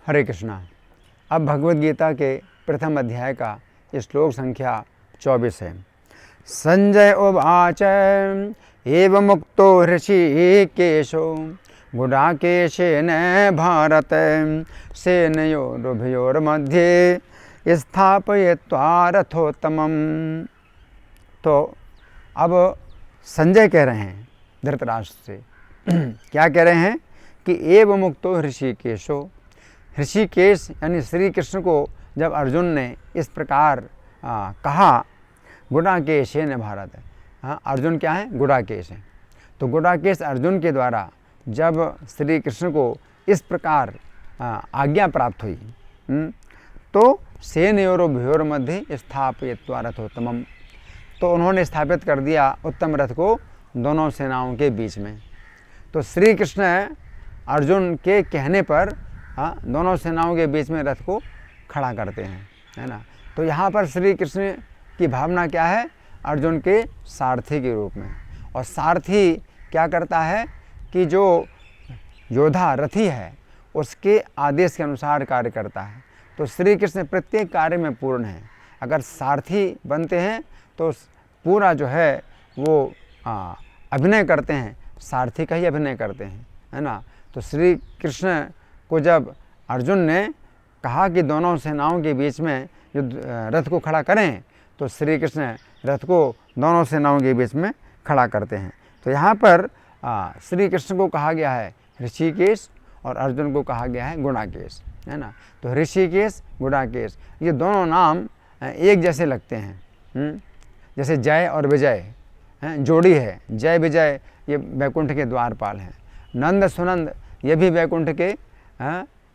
हरे कृष्णा। अब भगवद गीता के प्रथम अध्याय का श्लोक संख्या 24 है। संजय उवाच एव मुक्तो ऋषिकेशो गुडाकेशेन भारत सेनयोरुभयोर्मध्ये स्थापयित्वा रथोत्तमम्। तो अब संजय कह रहे हैं धृतराष्ट्र से क्या कह रहे हैं कि एव मुक्तो ऋषिकेशो, ऋषिकेश यानी श्री कृष्ण को जब अर्जुन ने इस प्रकार कहा, गुडाकेश है न भारत है। हाँ, अर्जुन क्या है? गुडाकेश है। तो गुडाकेश अर्जुन के द्वारा जब श्री कृष्ण को इस प्रकार आज्ञा प्राप्त हुई तो सेनयोरुभयोर मध्य स्थापयित्वा रथोत्तमम्, तो उन्होंने स्थापित कर दिया उत्तम रथ को दोनों सेनाओं के बीच में। तो श्री कृष्ण अर्जुन के कहने पर दोनों सेनाओं के बीच में रथ को खड़ा करते हैं, है ना। तो यहाँ पर श्री कृष्ण की भावना क्या है? अर्जुन के सारथी के रूप में। और सारथी क्या करता है कि जो योद्धा रथी है उसके आदेश के अनुसार कार्य करता है। तो श्री कृष्ण प्रत्येक कार्य में पूर्ण है। अगर सारथी बनते हैं तो पूरा जो है वो अभिनय करते हैं, सारथी का ही अभिनय करते हैं, है ना। तो श्री कृष्ण को जब अर्जुन ने कहा कि दोनों सेनाओं के बीच में जो रथ को खड़ा करें, तो श्री कृष्ण रथ को दोनों सेनाओं के बीच में खड़ा करते हैं। तो यहाँ पर श्री कृष्ण को कहा गया है ऋषिकेश और अर्जुन को कहा गया है गुणाकेश, है ना। तो ऋषिकेश, गुणाकेश ये दोनों नाम एक जैसे लगते हैं। जैसे जय और विजय जोड़ी है, जय विजय ये वैकुंठ के द्वारपाल हैं। नंद सुनंद ये भी वैकुंठ के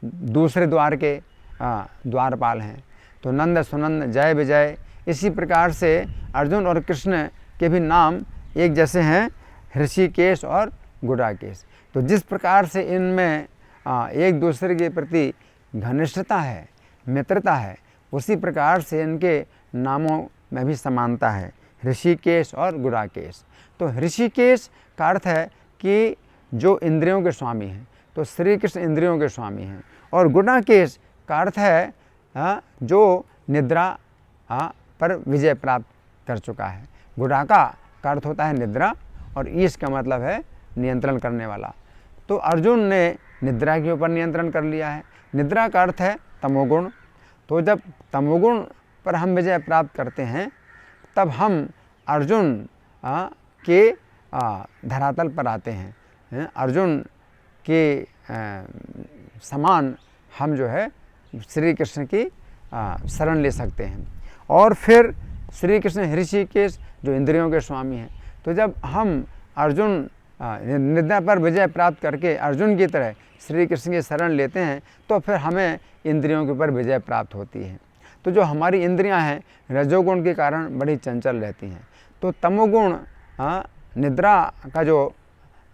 दूसरे द्वार के द्वारपाल हैं। तो नंद सुनंद जय विजय, इसी प्रकार से अर्जुन और कृष्ण के भी नाम एक जैसे हैं, ऋषिकेश और गुडाकेश। तो जिस प्रकार से इनमें एक दूसरे के प्रति घनिष्ठता है, मित्रता है, उसी प्रकार से इनके नामों में भी समानता है, ऋषिकेश और गुडाकेश। तो ऋषिकेश का अर्थ है कि जो इंद्रियों के स्वामी हैं, तो श्री कृष्ण इंद्रियों के स्वामी हैं। और गुडाकेश का अर्थ है जो निद्रा पर विजय प्राप्त कर चुका है। गुडाका का अर्थ होता है निद्रा और ईश का मतलब है नियंत्रण करने वाला। तो अर्जुन ने निद्रा के ऊपर नियंत्रण कर लिया है। निद्रा का अर्थ है तमोगुण। तो जब तमोगुण पर हम विजय प्राप्त करते हैं तब हम अर्जुन के धरातल पर आते हैं। अर्जुन के समान हम जो है श्री कृष्ण की शरण ले सकते हैं। और फिर श्री कृष्ण ऋषिकेश जो इंद्रियों के स्वामी हैं। तो जब हम अर्जुन निद्रा पर विजय प्राप्त करके अर्जुन की तरह श्री कृष्ण की शरण लेते हैं तो फिर हमें इंद्रियों के ऊपर विजय प्राप्त होती है। तो जो हमारी इंद्रियां हैं रजोगुण के कारण बड़ी चंचल रहती हैं। तो तमोगुण निद्रा का जो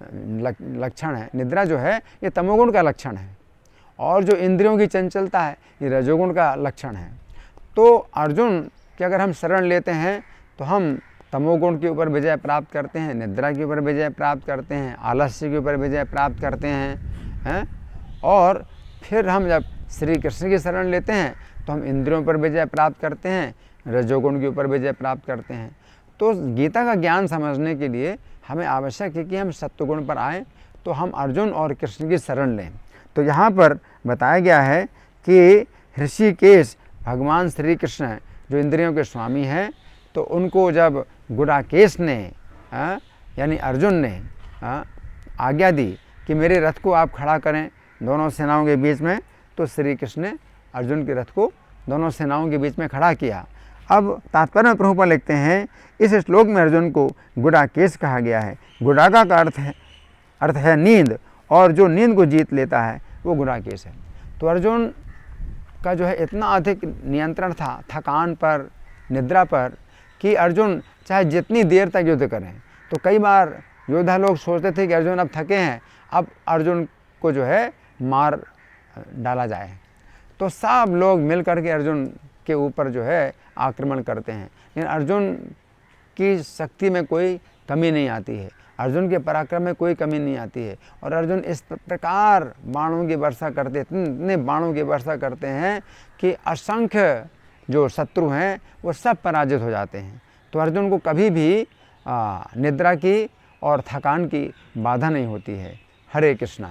लक्षण है, निद्रा जो है ये तमोगुण का लक्षण है, और जो इंद्रियों की चंचलता है ये रजोगुण का लक्षण है। तो अर्जुन की अगर हम शरण लेते हैं तो हम तमोगुण के ऊपर विजय प्राप्त करते हैं, निद्रा के ऊपर विजय प्राप्त करते हैं, आलस्य के ऊपर विजय प्राप्त करते हैं। और फिर हम जब श्री कृष्ण की शरण लेते हैं तो हम इंद्रियों पर विजय प्राप्त करते हैं, रजोगुण के ऊपर विजय प्राप्त करते हैं। तो गीता का ज्ञान समझने के लिए हमें आवश्यक है कि हम सत्वगुण पर आएँ, तो हम अर्जुन और कृष्ण की शरण लें। तो यहाँ पर बताया गया है कि ऋषिकेश भगवान श्री कृष्ण जो इंद्रियों के स्वामी हैं, तो उनको जब गुडाकेश ने यानी अर्जुन ने आज्ञा दी कि मेरे रथ को आप खड़ा करें दोनों सेनाओं के बीच में, तो श्री कृष्ण ने अर्जुन के रथ को दोनों सेनाओं के बीच में खड़ा किया। अब तात्पर्य में प्रभुपाद लिखते हैं इस श्लोक में अर्जुन को गुडाकेश कहा गया है। गुडाका का अर्थ है नींद, और जो नींद को जीत लेता है वो गुडाकेश है। तो अर्जुन का जो है इतना अधिक नियंत्रण था थकान पर, निद्रा पर, कि अर्जुन चाहे जितनी देर तक युद्ध करें। तो कई बार योद्धा लोग सोचते थे कि अर्जुन अब थके हैं, अब अर्जुन को जो है मार डाला जाए। तो सब लोग मिल करके अर्जुन के ऊपर जो है आक्रमण करते हैं, लेकिन अर्जुन की शक्ति में कोई कमी नहीं आती है। अर्जुन के पराक्रम में कोई कमी नहीं आती है। और अर्जुन इस प्रकार बाणों की वर्षा करते, इतने बाणों की वर्षा करते हैं कि असंख्य जो शत्रु हैं वो सब पराजित हो जाते हैं। तो अर्जुन को कभी भी निद्रा की और थकान की बाधा नहीं होती है। हरे कृष्णा।